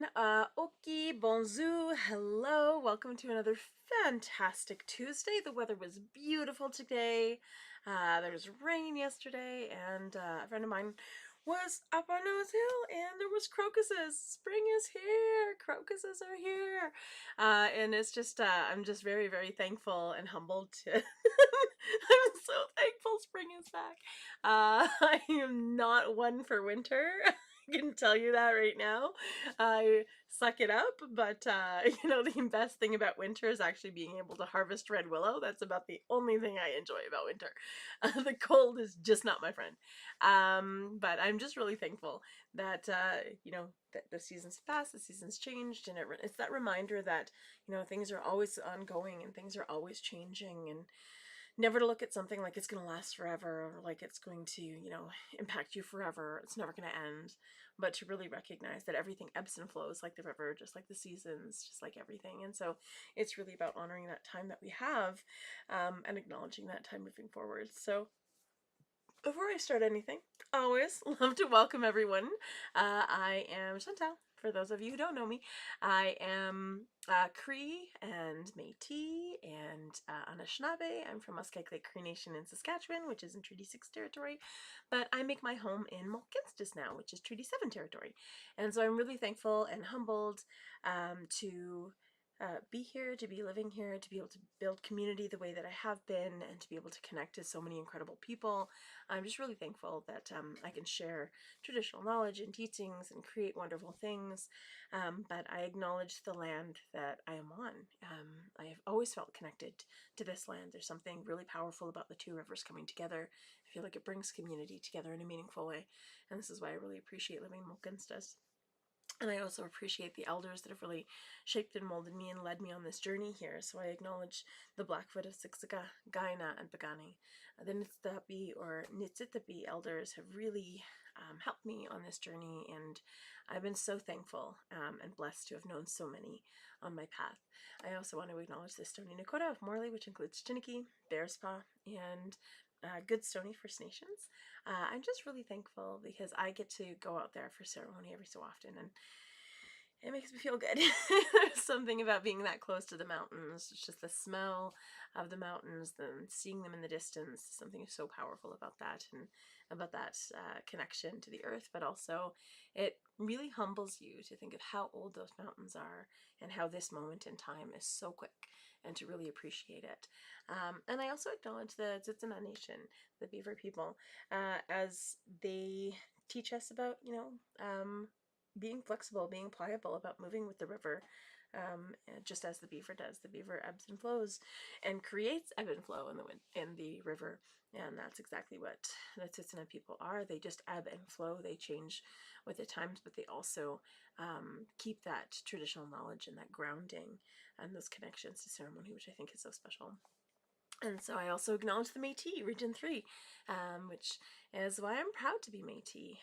Ok, bonjour, hello, welcome to another fantastic Tuesday. The weather was beautiful today. There was rain yesterday, and a friend of mine was up on Nose Hill, and there was crocuses. Spring is here. Crocuses are here, and it's just I'm just very, very thankful and humbled to. I'm so thankful spring is back. I am not one for winter. I can tell you that right now. I suck it up, but the best thing about winter is actually being able to harvest red willow. That's about the only thing I enjoy about winter. The cold is just not my friend. But I'm just really thankful that that the seasons passed, the seasons changed, and it's that reminder that things are always ongoing and things are always changing, and never to look at something like it's going to last forever or like it's going to, impact you forever. It's never going to end. But to really recognize that everything ebbs and flows like the river, just like the seasons, just like everything. And so it's really about honoring that time that we have, and acknowledging that time moving forward. So before I start anything, always love to welcome everyone. I am Chantal. For those of you who don't know me, I am Cree and Métis and Anishinaabe. I'm from Muskeg Cree Nation in Saskatchewan, which is in Treaty 6 territory, but I make my home in Mohkinstsis now, which is Treaty 7 territory. And so I'm really thankful and humbled to be here, to be living here, to be able to build community the way that I have been, and to be able to connect to so many incredible people. I'm just really thankful that I can share traditional knowledge and teachings and create wonderful things. But I acknowledge the land that I am on. I have always felt connected to this land. There's something really powerful about the two rivers coming together. I feel like it brings community together in a meaningful way. And this is why I really appreciate living in Mohkinstsis. And I also appreciate the elders that have really shaped and molded me and led me on this journey here. So I acknowledge the Blackfoot of Siksika, Gaina, and Pagani. The Nitsitapi or Nitsitapi elders have really helped me on this journey, and I've been so thankful and blessed to have known so many on my path. I also want to acknowledge the Stony Nakota of Morley, which includes Chiniki, Bearspaw, and Good Stony First Nations. I'm just really thankful because I get to go out there for ceremony every so often, and it makes me feel good. There's something about being that close to the mountains. It's just the smell of the mountains, then seeing them in the distance. Something so powerful about that, and about that connection to the earth. But also, it really humbles you to think of how old those mountains are and how this moment in time is so quick, and to really appreciate it. And I also acknowledge the Tsuut'ina Nation, the Beaver people, as they teach us about, being flexible, being pliable, about moving with the river, just as the beaver does. The beaver ebbs and flows, and creates ebb and flow in the river, and that's exactly what the Tsuut'ina people are. They just ebb and flow. They change with the times, but they also keep that traditional knowledge and that grounding and those connections to ceremony, which I think is so special. And so I also acknowledge the Métis, Region 3, which is why I'm proud to be Métis.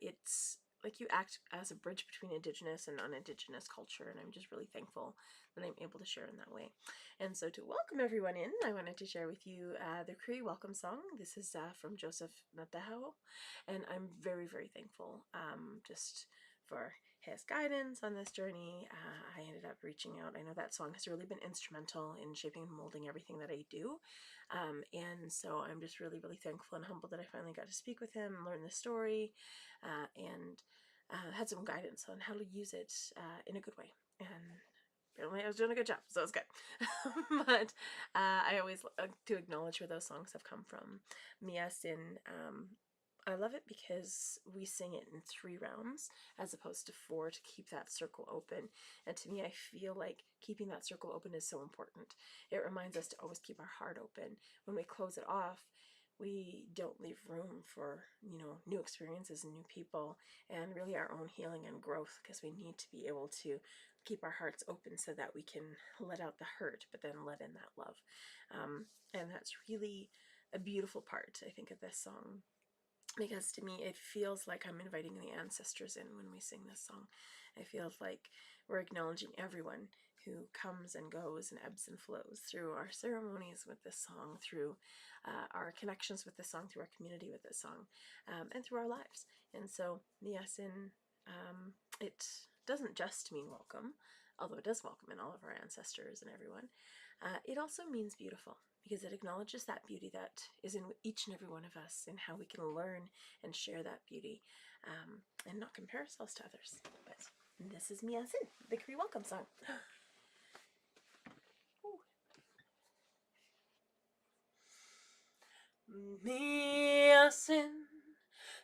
It's like you act as a bridge between Indigenous and non-Indigenous culture, and I'm just really thankful that I'm able to share in that way. And so to welcome everyone in, I wanted to share with you the Cree welcome song. This is from Joseph Natahao, and I'm very, very thankful just for his guidance on this journey. I ended up reaching out. I know that song has really been instrumental in shaping and molding everything that I do. And so I'm just really, really thankful and humbled that I finally got to speak with him and learn the story, and had some guidance on how to use it in a good way. And apparently I was doing a good job, so it's good. But I always like to acknowledge where those songs have come from. Miasin, I love it because we sing it in 3 rounds as opposed to 4 to keep that circle open. And to me, I feel like keeping that circle open is so important. It reminds us to always keep our heart open. When we close it off, we don't leave room for, new experiences and new people, and really our own healing and growth, because we need to be able to keep our hearts open so that we can let out the hurt, but then let in that love. And that's really a beautiful part, I think, of this song, because to me it feels like I'm inviting the ancestors in when we sing this song. I feel like we're acknowledging everyone who comes and goes and ebbs and flows through our ceremonies with this song, through our connections with this song, through our community with this song, and through our lives. And so Niyasin, it doesn't just mean welcome, although it does welcome in all of our ancestors and everyone. It also means beautiful, because it acknowledges that beauty that is in each and every one of us, and how we can learn and share that beauty, and not compare ourselves to others. But this is Miasin, the Cree welcome song. Miasin,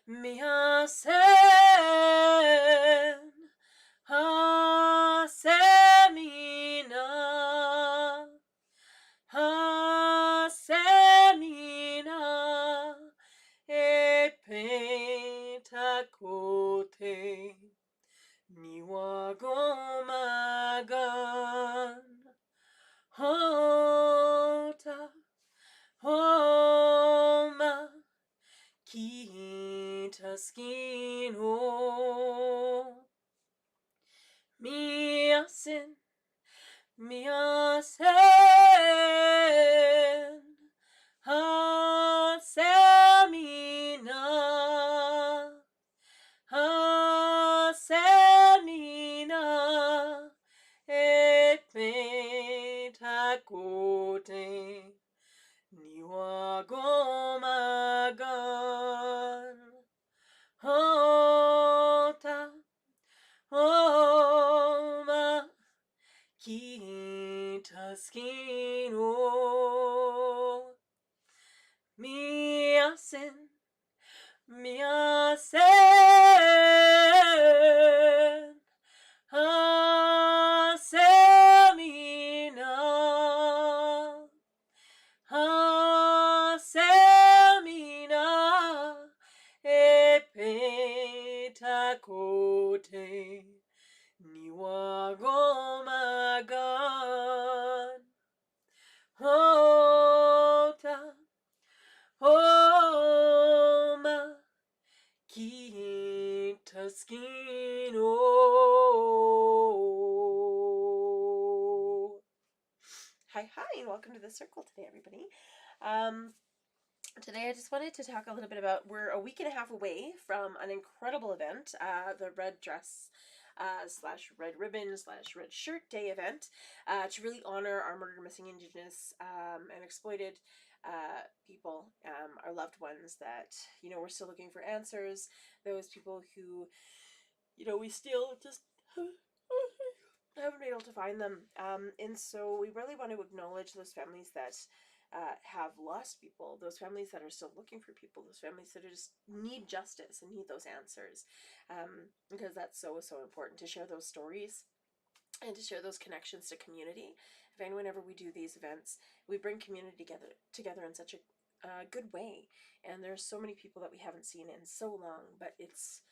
Miasin, Hasemina, Hasemina, Epentakote, Niwagomagan, Hota, Homa, Kitaskino, Miasin, Miasen, Hasemina, Hasemina, Epentakote, Niwagomagan, Hota, Homa, Kitaskino, Miasin, Miasen, Hasemina, Hasemina, Epentakote, Niwagomagan, Hota, Homa, Kitaskino. Hi, and welcome to the circle today, everybody. Today I just wanted to talk a little bit about, we're a week and a half away from an incredible event, the Red Dress slash Red Ribbon slash Red Shirt Day event, to really honor our murdered, missing, Indigenous, and exploited people, our loved ones that, we're still looking for answers, those people who, we still just haven't been able to find them. And so we really want to acknowledge those families that have lost people, those families that are still looking for people, those families that just need justice and need those answers, because that's so, so important to share those stories and to share those connections to community. And whenever we do these events, we bring community together in such a good way. And there's so many people that we haven't seen in so long, but it's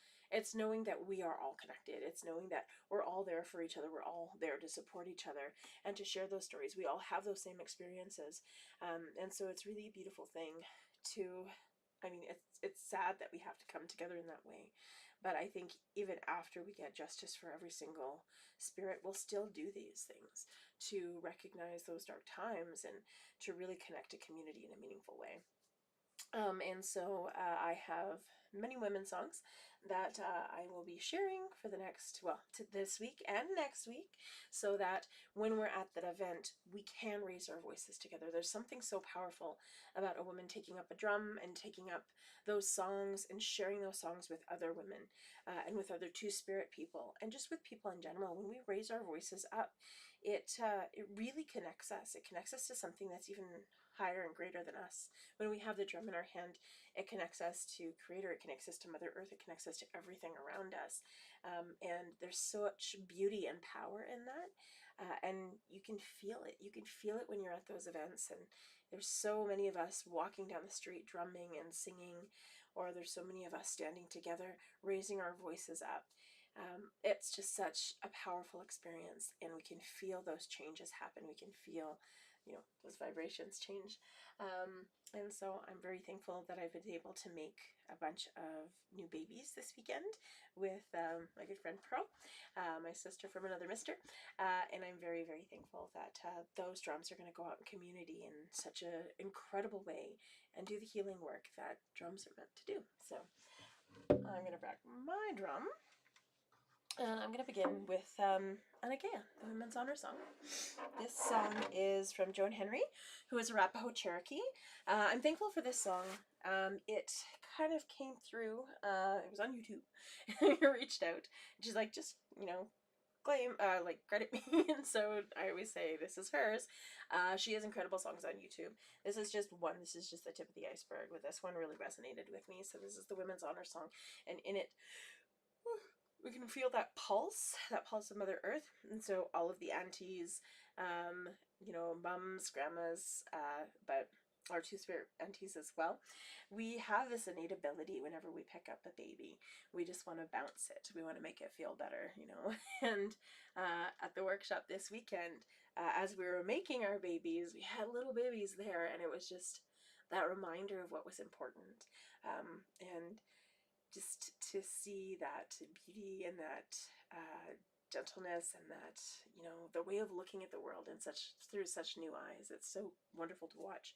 knowing that we are all connected. It's knowing that we're all there for each other. We're all there to support each other and to share those stories. We all have those same experiences, and so it's really a beautiful thing to. I mean, it's sad that we have to come together in that way, but I think even after we get justice for every single spirit, we'll still do these things to recognize those dark times and to really connect to community in a meaningful way. And so I have many women's songs that I will be sharing for the next, this week and next week, so that when we're at that event, we can raise our voices together. There's something so powerful about a woman taking up a drum and taking up those songs and sharing those songs with other women, and with other two-spirit people, and just with people in general. When we raise our voices up, it really connects us. It connects us to something that's even higher and greater than us. When we have the drum in our hand, it connects us to Creator, it connects us to Mother Earth, it connects us to everything around us. And there's such beauty and power in that. And you can feel it. You can feel it when you're at those events. And there's so many of us walking down the street drumming and singing, or there's so many of us standing together, raising our voices up. It's just such a powerful experience, and we can feel those changes happen. We can feel, those vibrations change. And so I'm very thankful that I've been able to make a bunch of new babies this weekend with my good friend Pearl, my sister from another mister. And I'm very, very thankful that those drums are going to go out in community in such an incredible way and do the healing work that drums are meant to do. So I'm going to grab my drum. I'm going to begin with Anagea, the Women's Honor Song. This song is from Joan Henry, who is a Arapaho Cherokee. I'm thankful for this song. It kind of came through, it was on YouTube. I reached out. She's like, just, claim, credit me. And so I always say this is hers. She has incredible songs on YouTube. This is just one. This is just the tip of the iceberg. With this one really resonated with me. So this is the Women's Honor Song. And in it, we can feel that pulse of Mother Earth. And so all of the aunties, mums, grandmas, but our two-spirit aunties as well, we have this innate ability whenever we pick up a baby. We just want to bounce it. We want to make it feel better, And at the workshop this weekend, as we were making our babies, we had little babies there, and it was just that reminder of what was important. And just to see that beauty and that gentleness and that the way of looking at the world in through such new eyes. It's so wonderful to watch.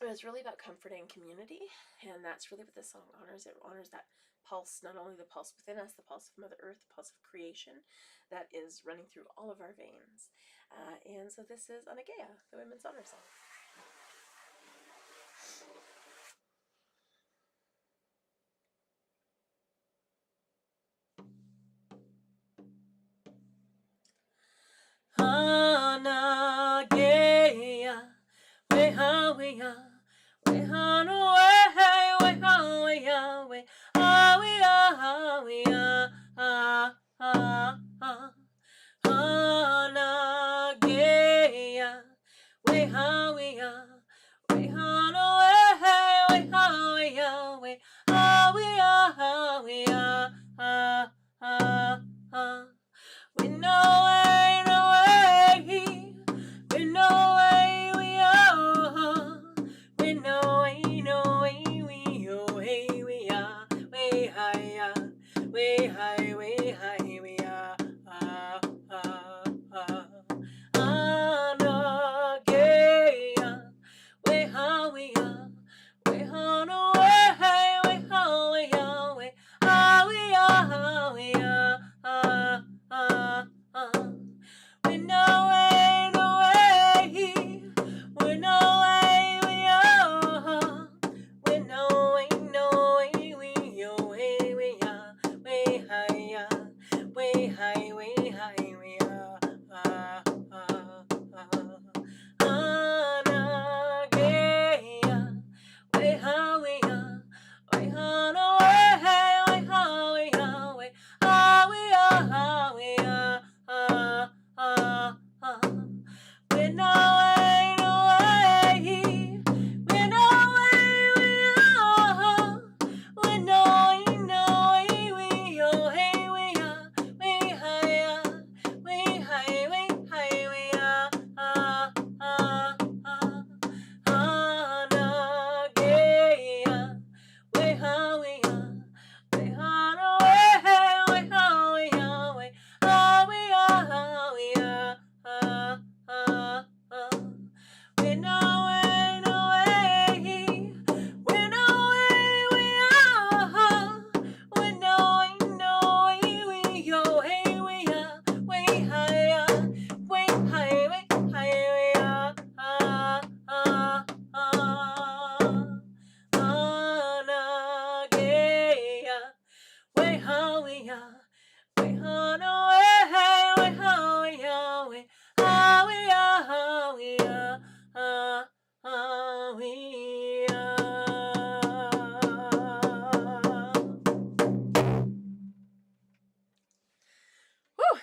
It was really about comforting community, and that's really what this song honors. It honors that pulse, not only the pulse within us, the pulse of Mother Earth, the pulse of creation that is running through all of our veins. And so this is Anagea, the Women's Honor Song. Anagea, weha weha, weha no weha weha weha weha weha weha ah ah ah. Anagea, weha weha, weha no weha weha weha weha weha weha ah ah ah. We know way, no way, we know way, we are. We know way, no way, we oh hey, we are. We high, we high, we high, we are. Ah ah ah. Anagea, we ha we are. We ha no way, we ha we are. We ah we are, we are. Ah ah ah. We know way, no way, we know way, we are. We know way, no way, we oh hey, we are. We high, we high, we high, we are. Ah ah ah. Anagea, we ha we are. We ha no way, we ha we are. We ah we are, we are. Ah ah ah. We know way, no way, we know way, we are. We know way, no way, we oh hey, we are. We high, we high, we high, we are. Ah ah ah. Anagea, we ha we are. We ha no way, we ha we are. We ah we are, we are. Ah ah ah. We know way, no way, we know way, we are. We know way, no way, we oh hey, we are. We high, we high, we high, we are. Ah ah ah. Anagea, we ha we are. We ha no way, we ha we are. We ah we are, we are. Ah ah we are. Whew.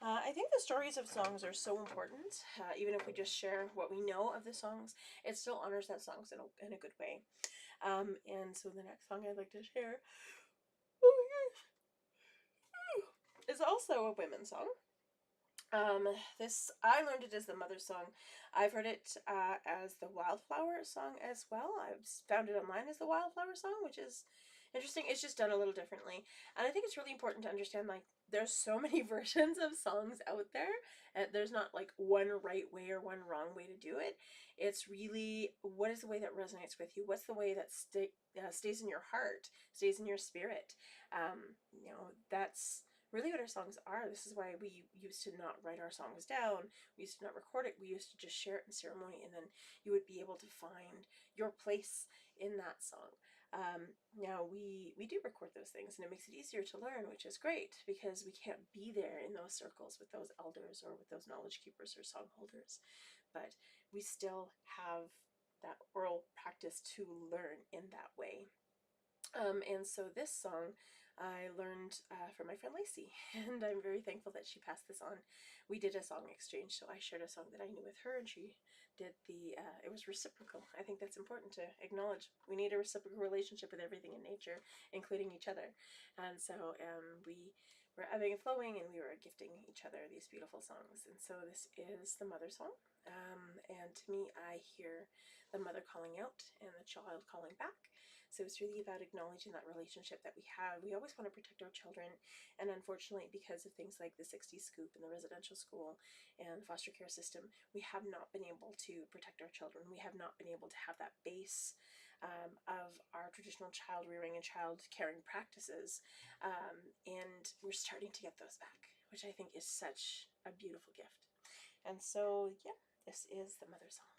I think the stories of songs are so important. Even if we just share what we know of the songs, it still honors that songs in a good way. And so the next song I'd like to share is also a women's song. This I learned it as the mother song. I've heard it as the wildflower song as well. I've found it online as the wildflower song, which is interesting. It's just done a little differently. And I think it's really important to understand like there's so many versions of songs out there. There's not like one right way or one wrong way to do it. It's really what is the way that resonates with you? What's the way that stays in your heart, stays in your spirit? That's really what our songs are. This is why we used to not write our songs down. We used to not record it. We used to just share it in ceremony, and then you would be able to find your place in that song. Now we do record those things, and it makes it easier to learn, which is great because we can't be there in those circles with those elders or with those knowledge keepers or song holders, but we still have that oral practice to learn in that way. And so this song I learned from my friend Lacey, and I'm very thankful that she passed this on. We did a song exchange, so I shared a song that I knew with her, and she did it was reciprocal. I think that's important to acknowledge. We need a reciprocal relationship with everything in nature, including each other. And so we were ebbing and flowing, and we were gifting each other these beautiful songs. And so this is the mother song. And to me, I hear the mother calling out and the child calling back. So it's really about acknowledging that relationship that we have. We always want to protect our children, and unfortunately, because of things like the 60s scoop and the residential school and the foster care system, we have not been able to protect our children. We have not been able to have that base of our traditional child rearing and child caring practices, and we're starting to get those back, which I think is such a beautiful gift. And so, yeah, this is the mother song.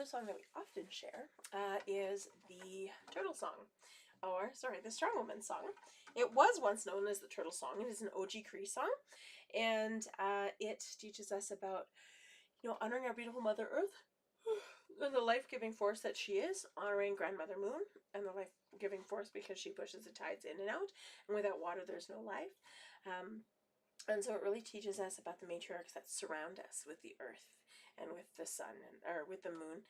song that we often share is the Turtle Song, or sorry, the Strong Woman Song. It was once known as the Turtle Song. It is an OG Cree song, and it teaches us about, honoring our beautiful Mother Earth and the life-giving force that she is, honoring Grandmother Moon and the life-giving force because she pushes the tides in and out, and without water there's no life. And so it really teaches us about the matriarchs that surround us with the earth and with the sun, or with the moon.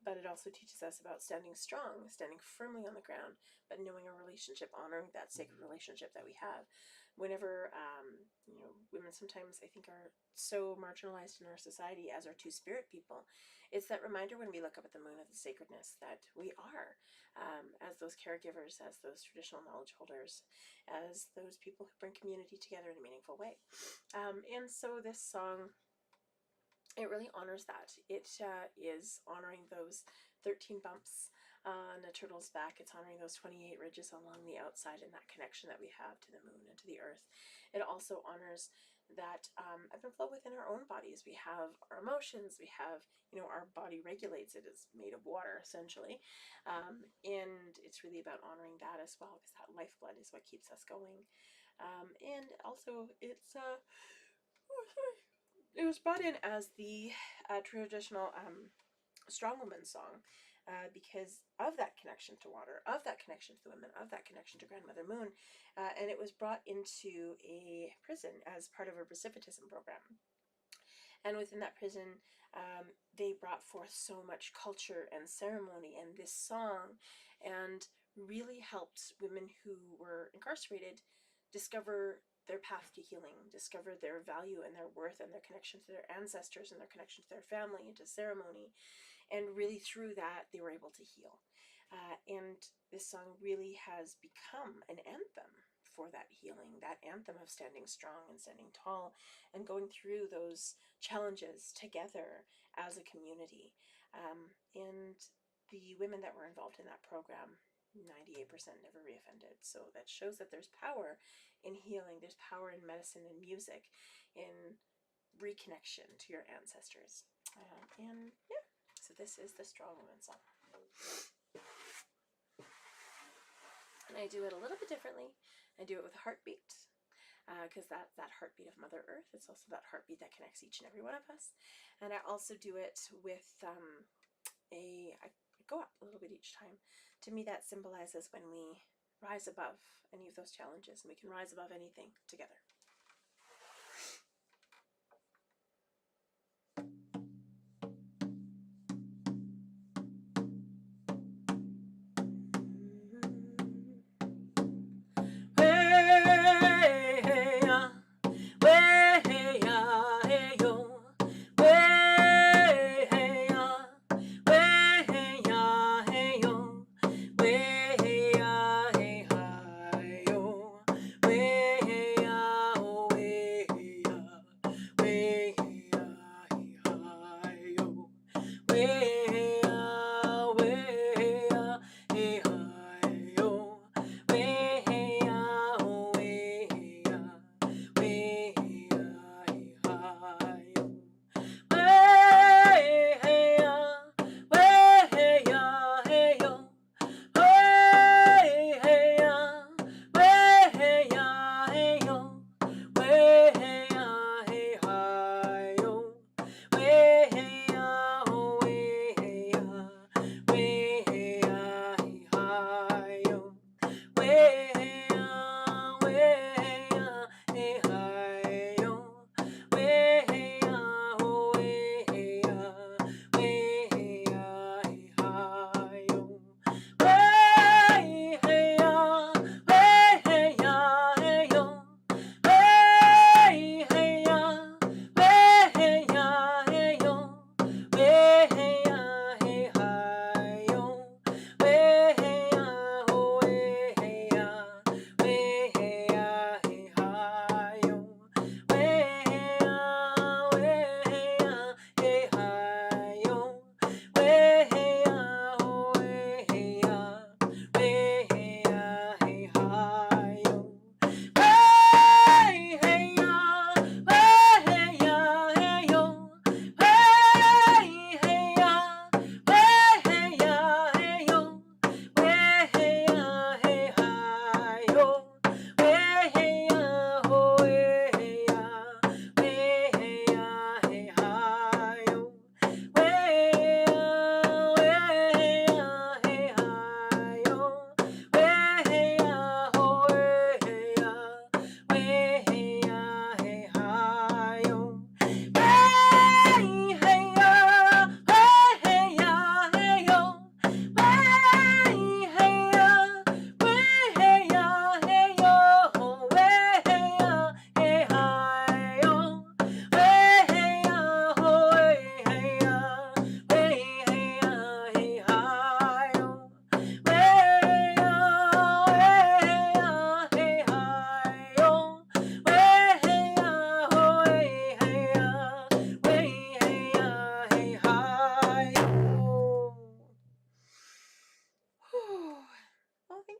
But it also teaches us about standing strong, standing firmly on the ground, but knowing our relationship, honoring that sacred relationship that we have. Whenever, women sometimes, I think, are so marginalized in our society as our two-spirit people, it's that reminder when we look up at the moon of the sacredness that we are, as those caregivers, as those traditional knowledge holders, as those people who bring community together in a meaningful way. And so this song, it really honors that. It is honoring those 13 bumps on a turtle's back. It's honoring those 28 ridges along the outside and that connection that we have to the moon and to the earth. It also honors that ebb and flow within our own bodies. We have our emotions, we have, our body regulates. It is made of water, essentially. And it's really about honoring that as well, because that lifeblood is what keeps us going. And also, it was brought in as the traditional strong woman song, because of that connection to water, of that connection to the women, of that connection to Grandmother Moon. And it was brought into a prison as part of a reciprocism program. And within that prison, they brought forth so much culture and ceremony and this song, and really helped women who were incarcerated discover their path to healing, discover their value and their worth and their connection to their ancestors and their connection to their family and to ceremony. And really through that, they were able to heal. And this song really has become an anthem for that healing, that anthem of standing strong and standing tall and going through those challenges together as a community. And the women that were involved in that program, 98% never reoffended. So that shows that there's power in healing, there's power in medicine and music, in reconnection to your ancestors. And yeah, so this is the Strong Woman song. And I do it a little bit differently. I do it with a heartbeat, because that heartbeat of Mother Earth. It's also that heartbeat that connects each and every one of us. And I also do it with I go up a little bit each time. To me, that symbolizes when we rise above any of those challenges, and we can rise above anything together.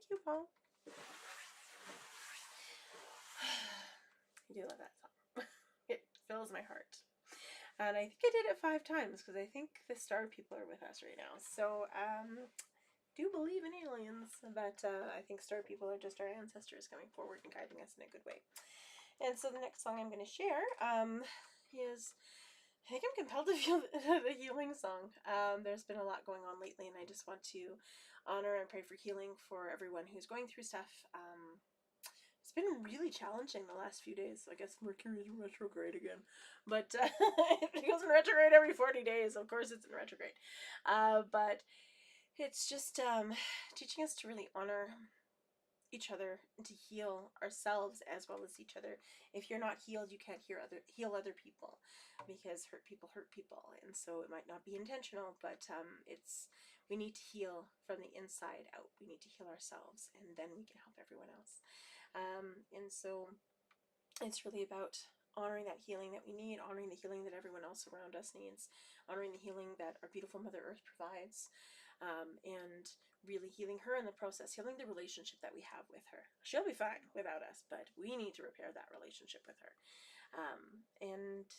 you, Paul. I do love that song. It fills my heart. And I think I did it 5 times because I think the star people are with us right now. So, do believe in aliens, but I think star people are just our ancestors coming forward and guiding us in a good way. And so the next song I'm going to share is, I think I'm compelled to feel the healing song. There's been a lot going on lately, and I just want to honor and pray for healing for everyone who's going through stuff. It's been really challenging the last few days. I guess Mercury's in retrograde again. But it goes in retrograde every 40 days. Of course it's in retrograde. But it's just teaching us to really honor each other and to heal ourselves as well as each other. If you're not healed, you can't heal other people, because hurt people hurt people. And so it might not be intentional, but we need to heal from the inside out. We need to heal ourselves, and then we can help everyone else. And so it's really about honoring that healing that we need, honoring the healing that everyone else around us needs, honoring the healing that our beautiful Mother Earth provides, and really healing her in the process, healing the relationship that we have with her. She'll be fine without us, but we need to repair that relationship with her. And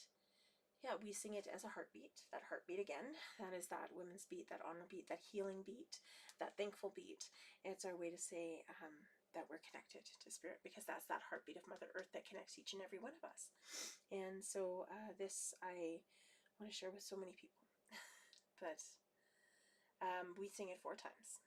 yeah, we sing it as a heartbeat, that heartbeat again. That is that women's beat, that honor beat, that healing beat, that thankful beat. It's our way to say that we're connected to spirit, because that's that heartbeat of Mother Earth that connects each and every one of us. And so this I want to share with so many people. But we sing it 4 times.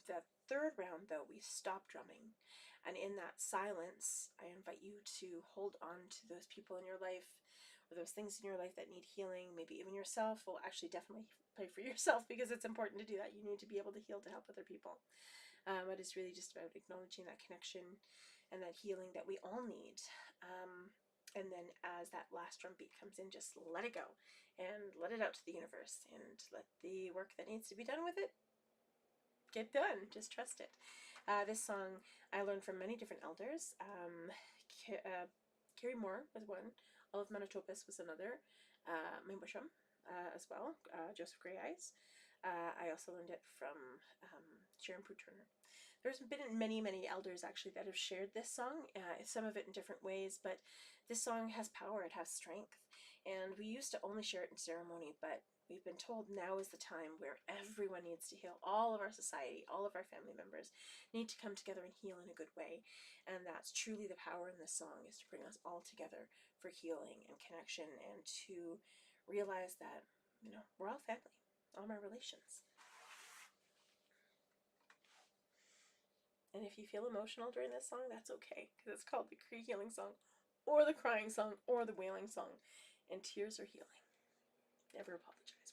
The third round, though, we stop drumming. And in that silence, I invite you to hold on to those people in your life, or those things in your life that need healing, maybe even yourself. Well, actually, definitely pray for yourself, because it's important to do that. You need to be able to heal to help other people. But it's really just about acknowledging that connection and that healing that we all need. And then as that last drum beat comes in, just let it go and let it out to the universe, and let the work that needs to be done with it get done. Just trust it. This song I learned from many different elders. Carrie Moore was one. Olive Manitopus was another. Mimbasham as well. Joseph Grey Eyes. I also learned it from Sharon Poo Turner. There's been many, many elders actually that have shared this song, some of it in different ways, but this song has power, it has strength, and we used to only share it in ceremony, but we've been told now is the time where everyone needs to heal. All of our society, all of our family members need to come together and heal in a good way, and that's truly the power in this song, is to bring us all together for healing and connection, and to realize that, we're all family, all my relations. And if you feel emotional during this song, that's okay, because it's called the Cree Healing Song, or the Crying Song, or the Wailing Song. And tears are healing. Never apologize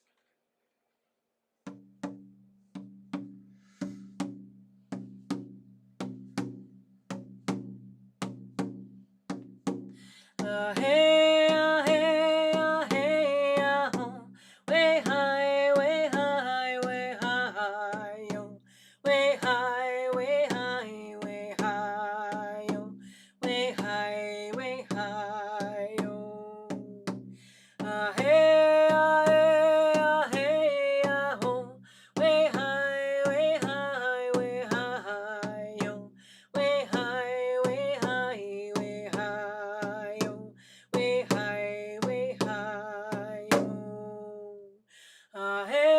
for them. Hey, hey, hey, ho. Way high, way high, way high, yo. Way high, way high, way high, yo. Way high, way high, yo. Hey, hey, hey, ho. Way high, way high, way high, yo. Way high, way high, way high, yo. Way high, way high, yo. Hey,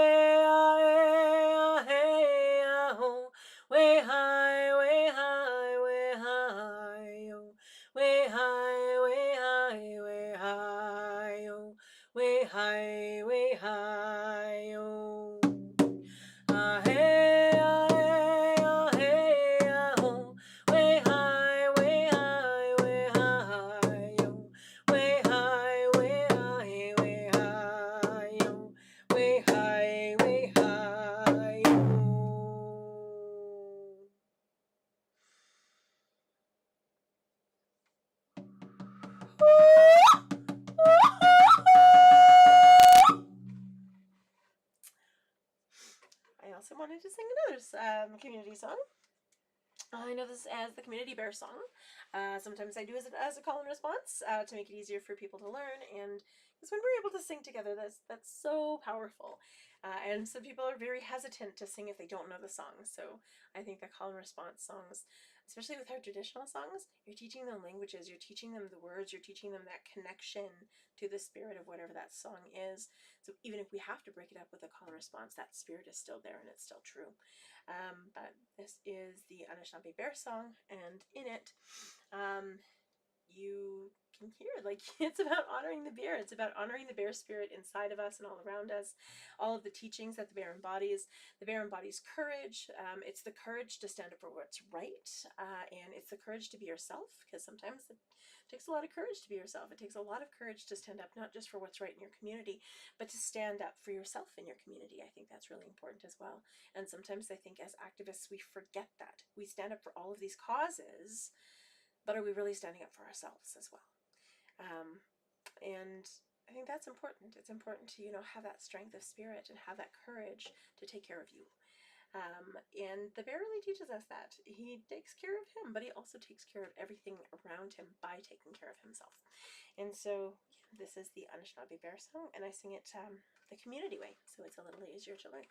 hey, ho. Way high, way high, way high, yo. Way high, way high, way high, yo. Way high, way high, yo. Hey, hey, ho. Way high, way high, way high, yo. Way high, way high, way high, yo. Way high, way high, yo. I also wanted to sing another community song. I know this as the Community Bear song. Sometimes I do it as a call and response to make it easier for people to learn, and because when we're able to sing together, that's so powerful. And some people are very hesitant to sing if they don't know the songs. So I think the call and response songs, especially with our traditional songs, you're teaching them languages, you're teaching them the words, you're teaching them that connection to the spirit of whatever that song is. So even if we have to break it up with a call and response, that spirit is still there and it's still true. But this is the Anishinaabe Bear song, and in it, you can hear, like, it's about honoring the bear. It's about honoring the bear spirit inside of us and all around us, all of the teachings that the bear embodies. The bear embodies courage. It's the courage to stand up for what's right, and it's the courage to be yourself, because sometimes it takes a lot of courage to be yourself. It takes a lot of courage to stand up, not just for what's right in your community, but to stand up for yourself in your community. I think that's really important as well. And sometimes I think as activists, we forget that. We stand up for all of these causes, but are we really standing up for ourselves as well? And I think that's important. It's important to, have that strength of spirit and have that courage to take care of you. And the bear really teaches us that. He takes care of him, but he also takes care of everything around him by taking care of himself. And so, yeah, this is the Anishinaabe Bear song, and I sing it the community way, so it's a little easier to learn.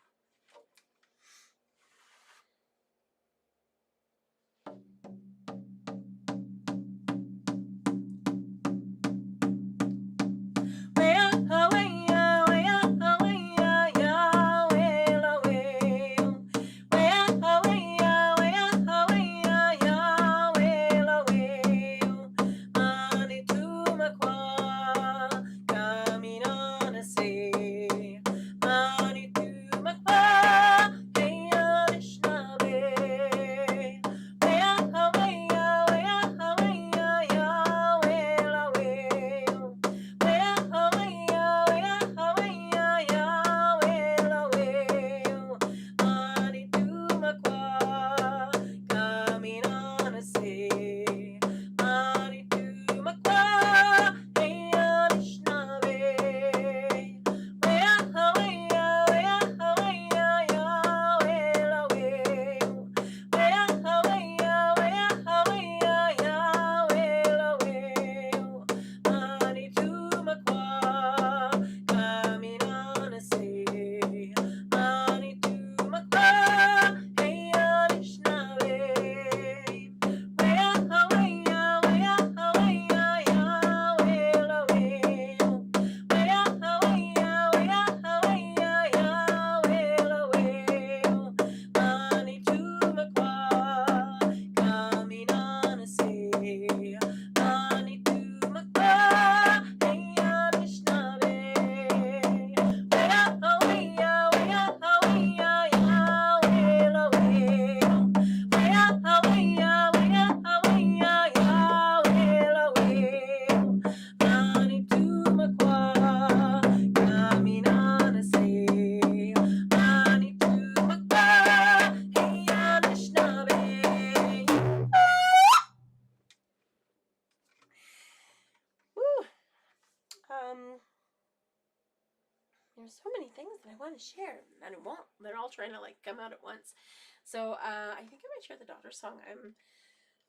There's so many things that I want to share, and it won't. They're all trying to come out at once. So I think I might share the daughter song. I'm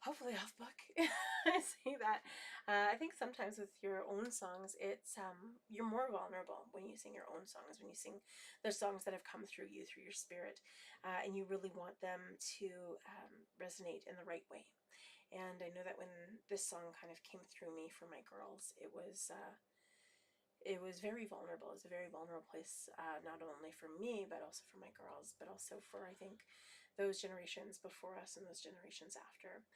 hopefully off book. I say that. I think sometimes with your own songs, it's you're more vulnerable when you sing your own songs. When you sing the songs that have come through you, through your spirit, and you really want them to resonate in the right way. And I know that when this song kind of came through me for my girls, it was very vulnerable. It was a very vulnerable place, not only for me, but also for my girls, but also for, I think, those generations before us and those generations after.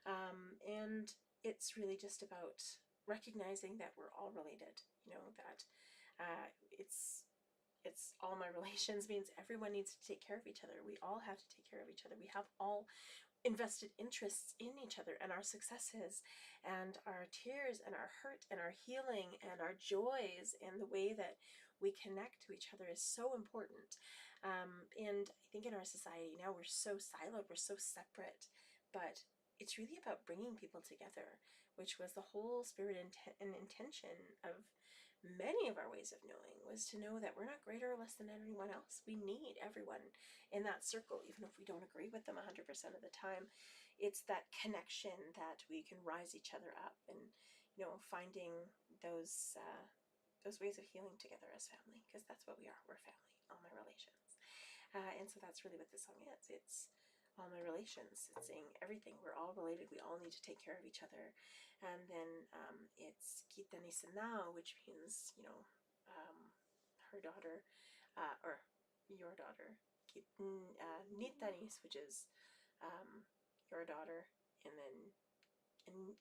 And it's really just about recognizing that we're all related, that it's all my relations means everyone needs to take care of each other. We all have to take care of each other. We have all invested interests in each other and our successes and our tears and our hurt and our healing and our joys, and the way that we connect to each other is so important. And I think in our society now we're so siloed, we're so separate, but it's really about bringing people together, which was the whole spirit and intention of many of our ways of knowing, was to know that we're not greater or less than anyone else. We need everyone in that circle, even if we don't agree with them 100% of the time. It's that connection that we can rise each other up, and finding those those ways of healing together as family, because that's what we are. We're family, all my relations. And so that's really what this song is. It's all my relations. It's saying everything. We're all related. We all need to take care of each other. And then it's Kita ni Sanao, which means, her daughter, or your daughter. Nitanis, which is your daughter. And then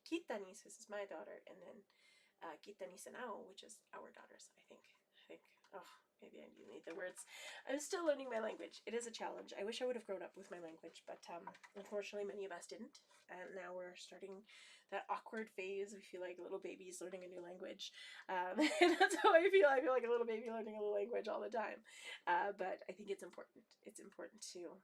Kitanis, this is my daughter. And then Kita ni Sanao, which is our daughters, I think. Oh, maybe I do need the words. I'm still learning my language. It is a challenge. I wish I would have grown up with my language, but unfortunately many of us didn't. And now we're starting that awkward phase. We feel like little babies learning a new language. And that's how I feel. I feel like a little baby learning a little language all the time. But I think it's important. It's important to,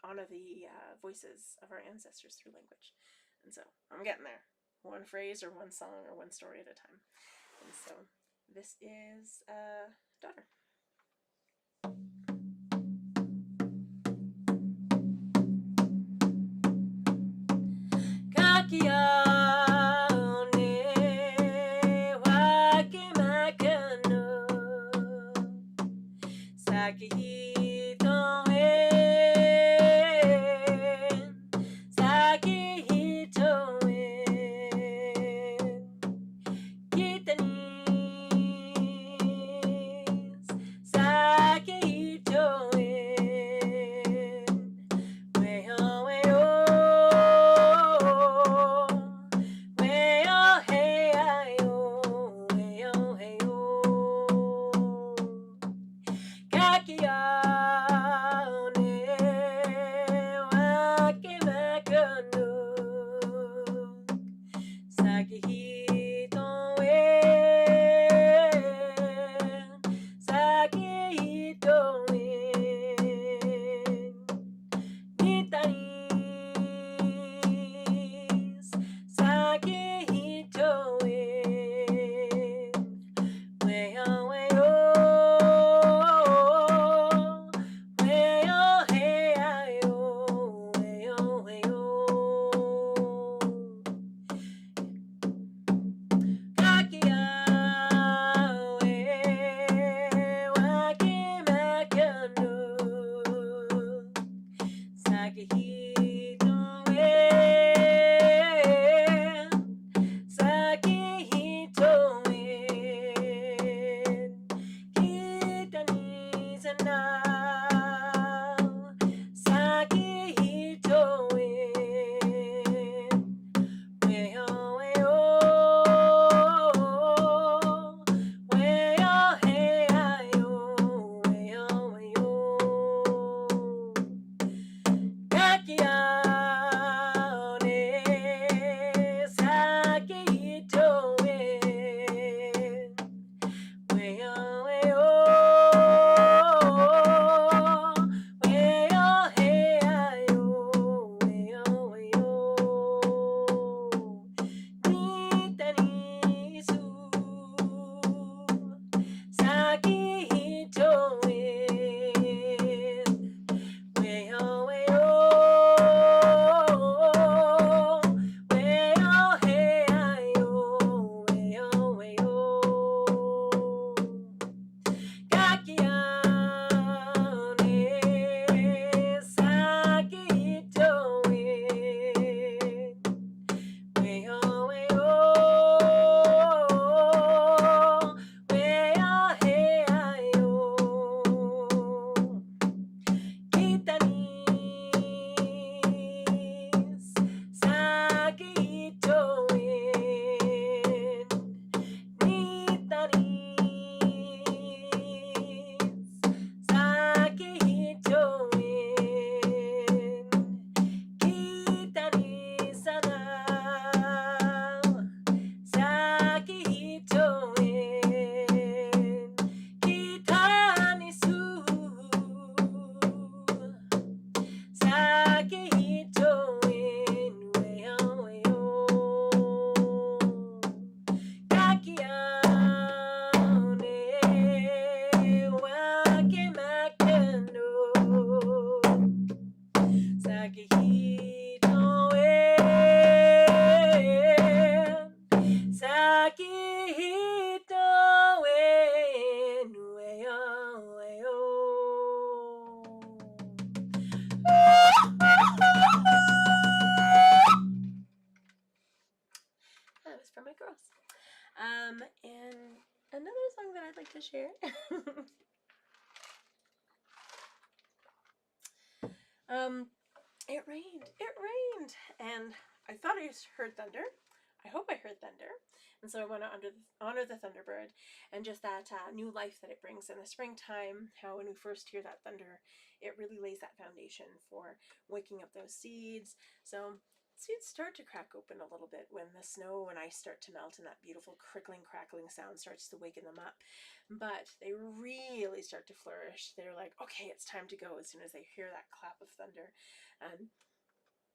honor the voices of our ancestors through language. And so I'm getting there. One phrase or one song or one story at a time. And so this is Daughter. It rained. It rained. And I thought I heard thunder. I hope I heard thunder. And so I want to honor the thunderbird and just that new life that it brings in the springtime. How when we first hear that thunder, it really lays that foundation for waking up those seeds. So seeds start to crack open a little bit when the snow and ice start to melt and that beautiful crickling, crackling sound starts to waken them up. But they really start to flourish. They're like, okay, it's time to go as soon as they hear that clap of thunder. And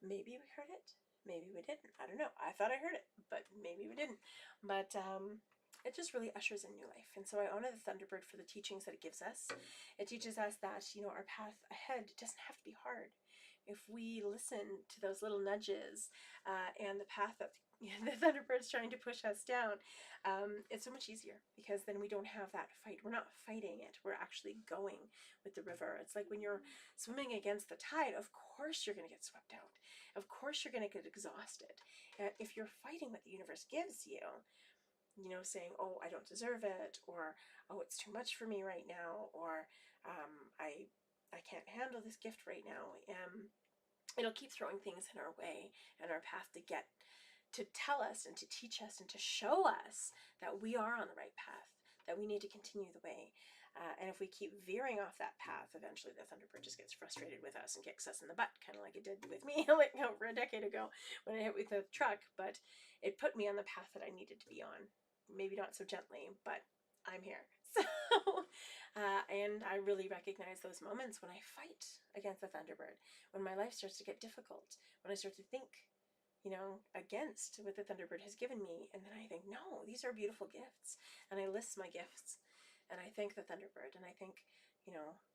maybe we heard it, maybe we didn't. I don't know. I thought I heard it, but maybe we didn't. But it just really ushers in new life. And so I honor the thunderbird for the teachings that it gives us. It teaches us that, our path ahead doesn't have to be hard. If we listen to those little nudges and the path that the thunderbird's trying to push us down, it's so much easier because then we don't have that fight. We're not fighting it. We're actually going with the river. It's like when you're swimming against the tide, of course you're going to get swept out. Of course you're going to get exhausted. If you're fighting what the universe gives you, saying, oh, I don't deserve it, or, oh, it's too much for me right now, or I can't handle this gift right now. It'll keep throwing things in our way and our path to tell us and to teach us and to show us that we are on the right path, that we need to continue the way. And if we keep veering off that path, eventually the thunderbird just gets frustrated with us and kicks us in the butt, kind of like it did with me like over a decade ago when I hit with the truck. But it put me on the path that I needed to be on. Maybe not so gently, but I'm here. So, and I really recognize those moments when I fight against the thunderbird, when my life starts to get difficult, when I start to think, against what the thunderbird has given me. And then I think, no, these are beautiful gifts. And I list my gifts. And I thank the thunderbird. And I thank,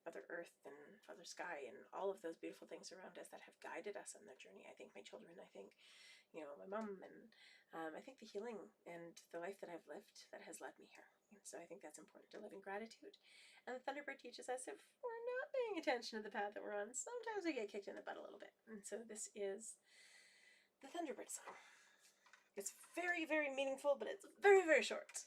Mother Earth and Mother Sky and all of those beautiful things around us that have guided us on that journey. I thank my children. I thank, my mom. And I think the healing and the life that I've lived that has led me here. And so I think that's important to live in gratitude. And the thunderbird teaches us if we're not paying attention to the path that we're on, sometimes we get kicked in the butt a little bit. And so this is the Thunderbird song. It's very, very meaningful, but it's very, very short.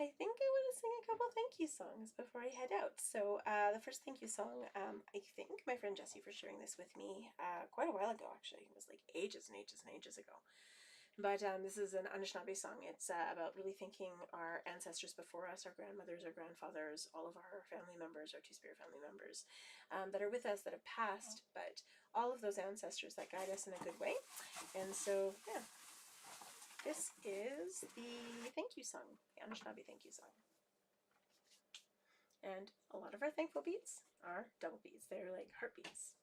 I think I want to sing a couple thank you songs before I head out. So the first thank you song, I thank my friend Jessie for sharing this with me quite a while ago, actually. It was like ages and ages and ages ago. But this is an Anishinaabe song. It's about really thanking our ancestors before us, our grandmothers, our grandfathers, all of our family members, our Two-Spirit family members that are with us, that have passed, but all of those ancestors that guide us in a good way. And so, yeah. This is the thank you song, the Anishinaabe thank you song. And a lot of our thankful beats are double beats. They're like heartbeats.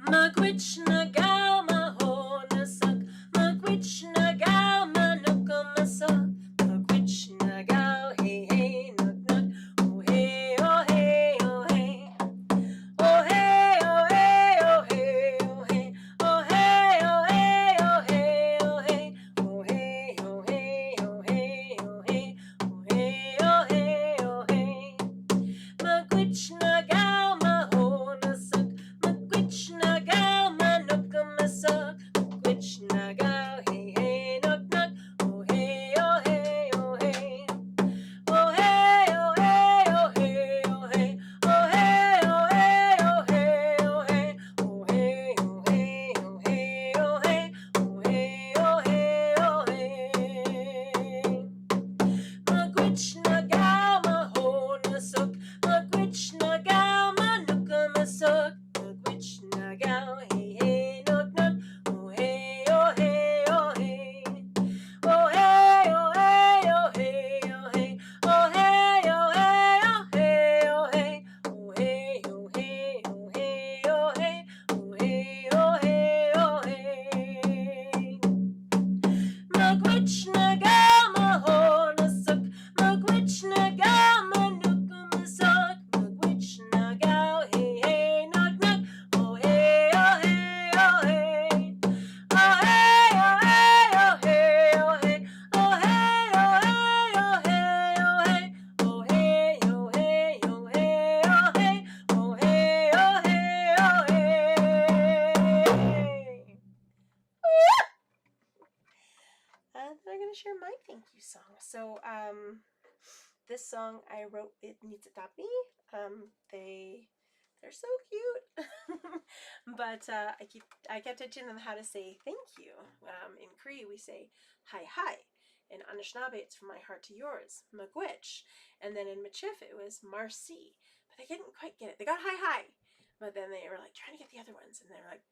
Magwitch nagal maho nasak, magwitch nagal manoko masak. Nagal, hey, hey, knock, knock, oh, hey, oh, hey, oh, hey, oh, hey, oh, hey, oh, hey, oh, hey, oh, hey, oh, hey, oh, hey, oh, hey, oh, hey, oh, hey, oh, hey, oh, hey, oh, hey, oh, hey, oh, hey, magwitch nagal maho nasak, magwitch nagal manok masak, magwitch nagal, hey. I'm going to share my thank you song. So, this song I wrote with Nitsutapi. They're so cute. But I kept teaching them how to say thank you. In Cree we say hi hi. In Anishinaabe it's from my heart to yours, Magwitch. And then in Michif it was Marcy. But they didn't quite get it. They got hi hi. But then they were like trying to get the other ones, and they were like,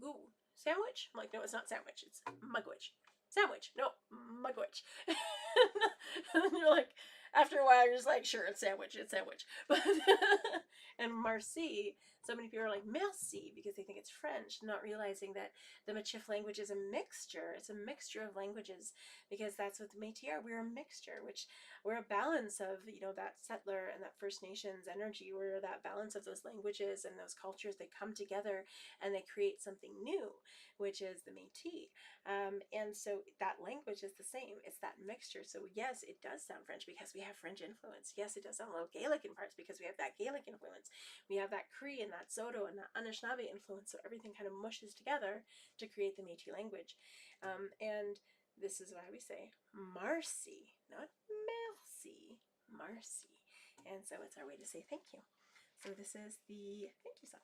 "Ooh, sandwich?" I'm like, "No, it's not sandwich. It's Mugwitch." Sandwich? No, Mugwitch. And you're like, after a while, you're just like, "Sure, it's sandwich. It's sandwich." But and Marcy, so many people are like merci because they think it's French, not realizing that the Michif language is a mixture. It's a mixture of languages because that's what the Métis are. We're a mixture, which we're a balance of, that settler and that First Nations energy. We're that balance of those languages and those cultures. They come together and they create something new, which is the Métis. And so that language is the same. It's that mixture. So yes, it does sound French because we have French influence. Yes, it does sound a little Gaelic in parts because we have that Gaelic influence. We have that Cree and that Zoto and that Anishinaabe influence. So everything kind of mushes together to create the Métis language. And this is why we say Marcy, not merci, Marcy. And so it's our way to say thank you. So this is the thank you song.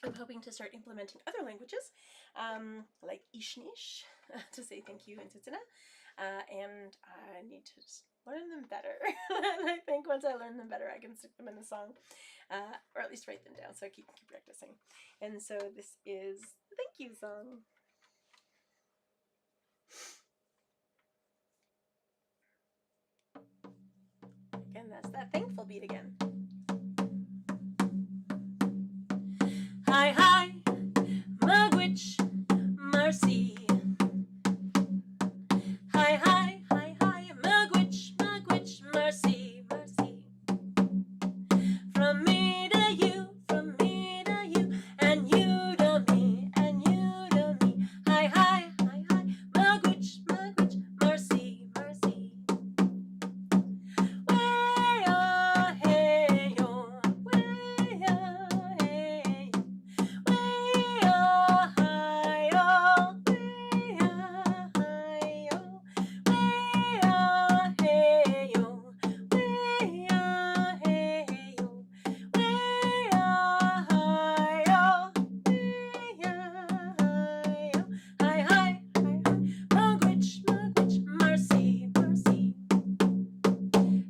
I'm hoping to start implementing other languages, like Ishnish, to say thank you in Tsutsuna, and I need to just learn them better. And I think once I learn them better, I can stick them in the song, or at least write them down so I keep practicing. And so this is the thank you song. Again, that's that thankful beat again. Hi, hi, Mugwitch, Marcy. Hi, hi, hi, hi, Mugwitch, Mugwitch, Marcy, Marcy. From me to you, and you to me, and you to me. Hi, hi, hi, hi, Mugwitch, Mugwitch, Marcy, Marcy. Way-oh, hey-oh, way-oh, hey-oh. Way-oh, hi-oh, way-oh, hi-oh. Way-oh, hey-oh, way-oh, hey-oh. Way-oh, hi-oh, way-oh, hi-oh. Hi, hi, hi, hi, Mugwitch, Mugwitch, Marcy, Marcy.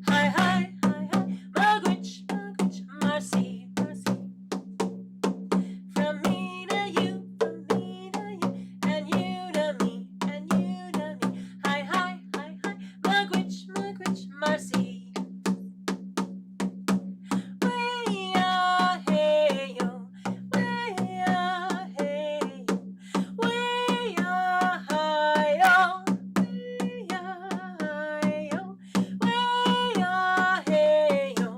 Hi, hi, hi, hi, Mugwitch, Mugwitch, Marcy, Marcy. From me to you, and you to me, and you to me. Hi, hi, hi, hi, Mugwitch, Mugwitch, Marcy. Way-oh, hey-oh, way-oh, hey-oh. Way-oh, hi-oh, way-oh, hi-oh. Way-oh, hey-oh,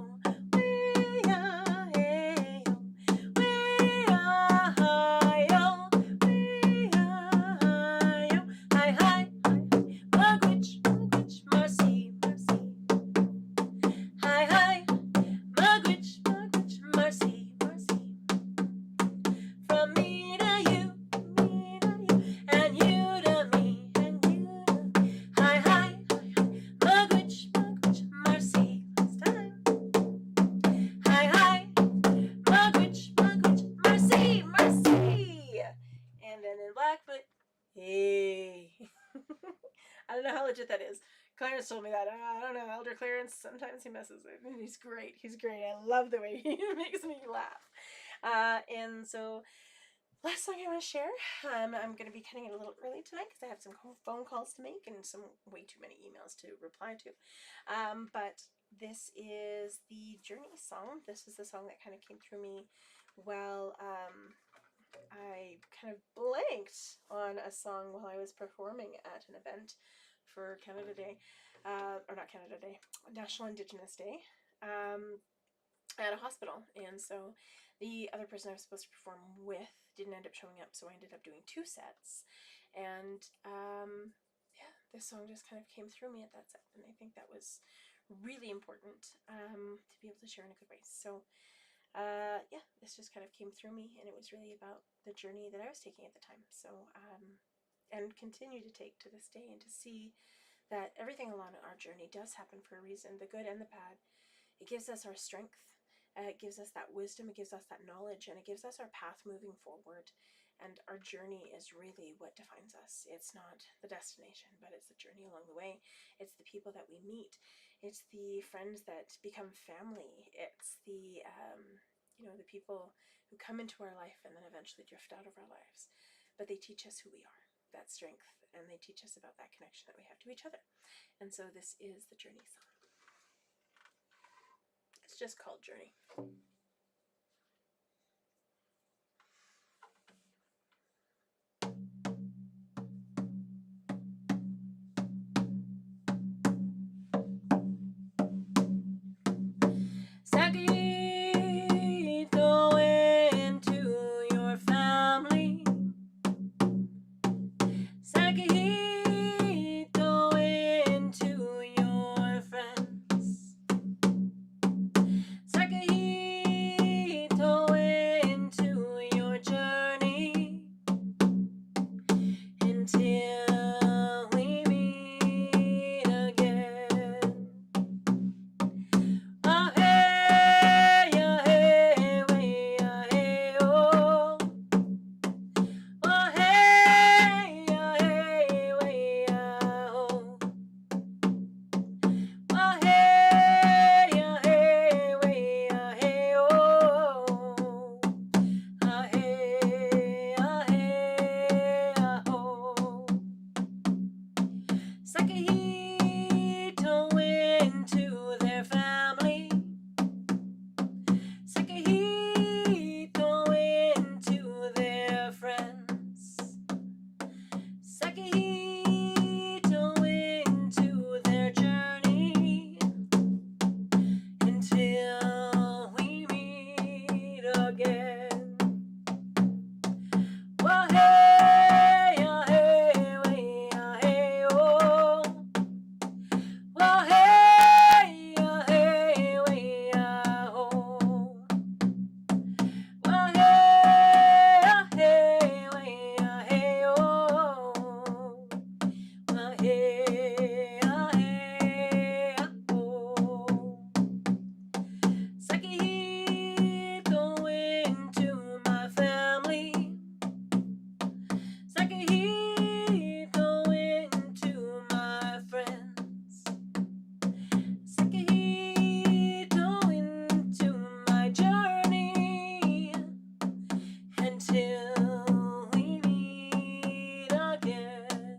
way-oh, hey-oh. Way-oh, hi-oh, way-oh, hi-oh. Hi, hi, hi, Mugwitch, Mugwitch, Marcy, Marcy. Hi, hi, Mugwitch, Mugwitch, Marcy, Marcy. From me to you, and you to me, and you to me. Hi, hi, hi, hi, Mugwitch, Mugwitch, Marcy. Last time. Hi, hi, Mugwitch, Mugwitch, Marcy, Marcy. And then in Blackfoot, hey. I don't know how legit that is. Clarence told me that. I don't know. Elder Clarence, sometimes he messes it. And he's great. He's great. I love the way he makes me laugh. And so, last song I want to share. I'm going to be cutting it a little early tonight because I have some phone calls to make and some way too many emails to reply to. But this is the Journey song. This is the song that kind of came through me while I kind of blanked on a song while I was performing at an event for Canada Day, or not Canada Day, National Indigenous Day, at a hospital. And so the other person I was supposed to perform with didn't end up showing up, so I ended up doing 2 sets. And yeah, this song just kind of came through me at that set, and I think that was really important to be able to share in a good way. So yeah, this just kind of came through me, and it was really about the journey that I was taking at the time. So and continue to take to this day, and to see that everything along our journey does happen for a reason, the good and the bad. It gives us our strength, it gives us that wisdom, it gives us that knowledge, and it gives us our path moving forward. And our journey is really what defines us. It's not the destination, but it's the journey along the way. It's the people that we meet. It's the friends that become family. It's the the people who come into our life and then eventually drift out of our lives. But they teach us who we are, that strength, and they teach us about that connection that we have to each other. And so this is the Journey song. It's just called Journey. Sakito into your family. Sakito into your friends. Sakito into your journey until we meet again. Ah hey, ah hey, way, ah hey, oh. Ah hey, way, ah oh. Ah hey, way, ah hey, oh. Ah hey, ah oh. Sakahito into their family. Sakahito into their friends. Sakahito into their journey until we meet again. Well, hey, way, oh. Well, hey, way, oh. Well, hey, way, oh. Well, hey, oh. Sakahito into my family. Sakahito into my friends. Sakahito into my journey until we meet again.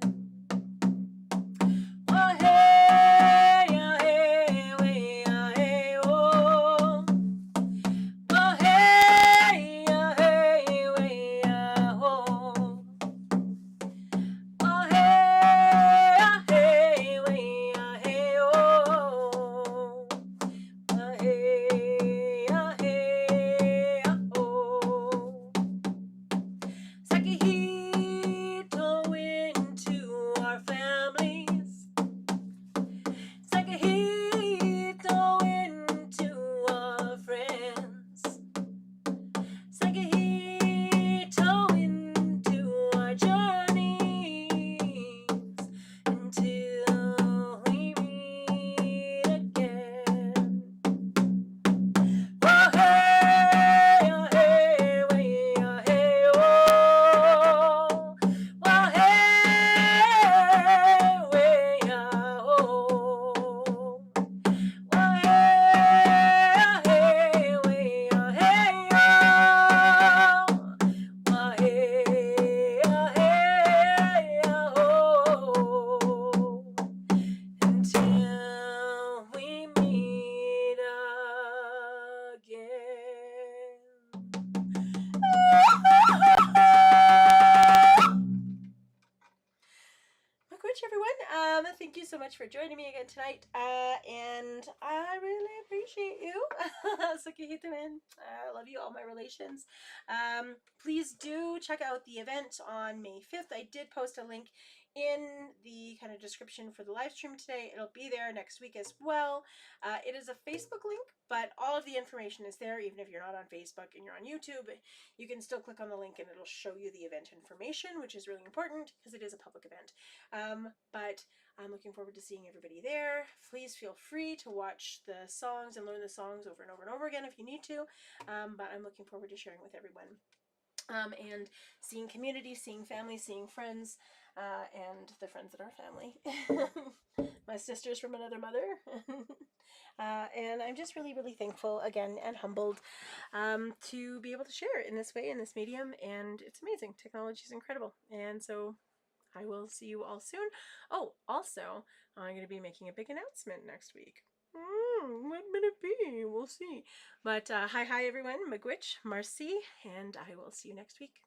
Oh hey, way, oh. Oh hey, way, oh. Oh hey, way, oh. Oh hey, oh. Sakahito into our families. Sakahito into our friends. Sakahito into our journeys until we meet again. Oh hey, way, oh. Oh hey, way, oh. Oh hey, way, oh. Oh hey, oh. Until we meet again. Welcome, everyone. Thank you so much for joining me again tonight. And I really appreciate you. Sakihito in. I love you, all my relations. Please do check out the event on May 5th. I did post a link in the kind of description for the live stream today. It'll be there next week as well. It is a Facebook link, but all of the information is there. Even if you're not on Facebook and you're on YouTube, you can still click on the link and it'll show you the event information, which is really important because it is a public event. But I'm looking forward to seeing everybody there. Please feel free to watch the songs and learn the songs over and over and over again if you need to. But I'm looking forward to sharing with everyone. And seeing community, seeing family, seeing friends, and the friends that are family. My sister's from another mother. And I'm just really, really thankful again and humbled to be able to share in this way, in this medium. And it's amazing. Technology is incredible. And so I will see you all soon. Oh, also, I'm going to be making a big announcement next week. What would it be? We'll see. But hi, everyone. Miigwech, Marcy, and I will see you next week.